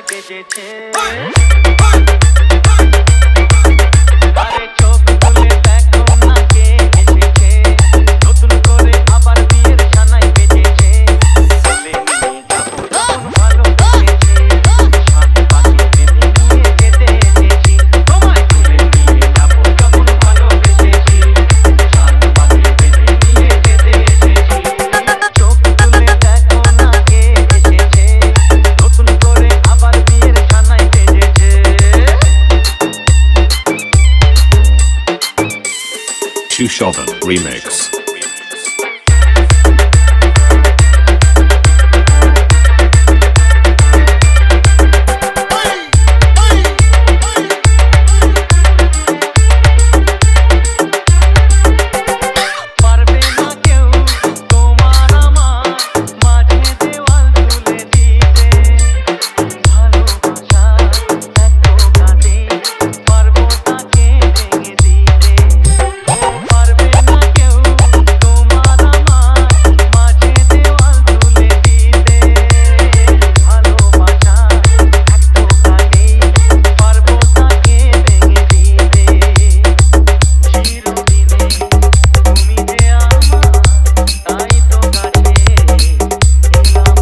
সানাই বেজেছে আরে চোখ খুলে দেখো না কে এসেছে নতুন করে আবার বিয়ের সানাই বেজেছে বলে নিয়ে যাবো যখন ভালোবেসেছি সাত পাখি বেঁধে নিয়ে যেতে এসেছি তোমায় তুলে নিয়ে যাবো যখন ভালোবেসেছি সাত পাখি বেঁধে নিয়ে যেতে এসেছি চোখ খুলে দেখো না কে এসেছে নতুন করে আবার বিয়ের সানাই বেজেছে Shushovan Remix. পারবে না কেউ তোমার আমার মাঝে দেওয়াল তুলে দিতে ভালোবাসা এত কাটে পারবো তাকে ভেঙে দিতে পারবে না কেউ তোমার আমার মাঝে দেওয়াল তুলে দিতে ভালোবাসা এত কাটে পারবো তাকে ভেঙে দিতে চিরদিনে তুমি যে আমার তাই তো কাছে এলাম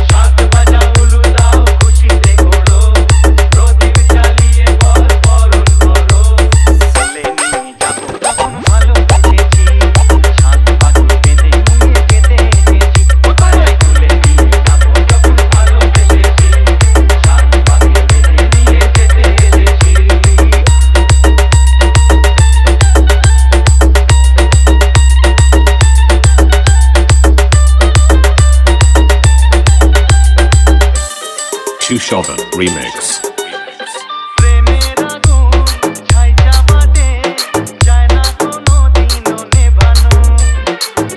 সাত বাজাও উলু দাও খুশিতে ঘোরো প্রদীপ জ্বালিয়ে বল বরণ করো বলে নিয়ে যাবো যখন ভালোবেসেছি সাত পাখি বেঁধে নিয়ে যেতে এসেছি কোথায় তুলে নিয়ে যাবো যখন ভালোবেসেছি সাত পাখি বেঁধে নিয়ে যেতে এসেছি Shushovan Remix. প্রেমের আগুন ছাই চাপাতে যায় না কোনো দিনও নেভানো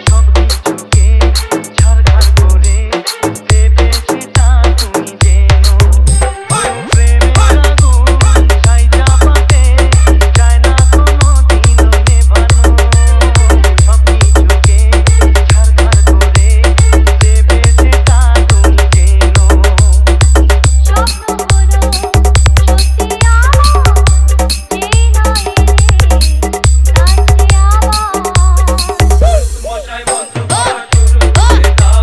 সব কিছুকে ছারখার করে দেবে সেটা তুমি জেনো প্রেমের আগুন ছাই চাপাতে যায় না কোনো দিনও নেভানো সব কিছুকে ছারখার করে দেবে সেটা তুমি জেনো মশাই বন্ধু করা শুরু করে দাও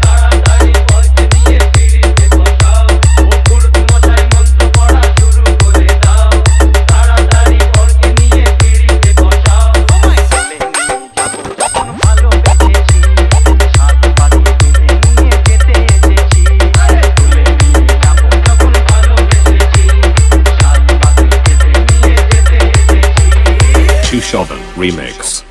তাড়াতাড়ি বলকে নিয়ে ফিরিতে বসাও ও কুর্দ মশাই মন্ত্র পড়া শুরু করে দাও তাড়াতাড়ি বলকে নিয়ে ফিরিতে বসাও তোমায় তুলে নিয়ে যাবো যখন ভালোবেসেছি সাত পাখি বেঁধে নিয়ে যেতে এসেছি আরে তুলে নিয়ে যাবো যখন ভালোবেসেছি সাত পাখি বেঁধে নিয়ে যেতে এসেছি Shushovan Remix.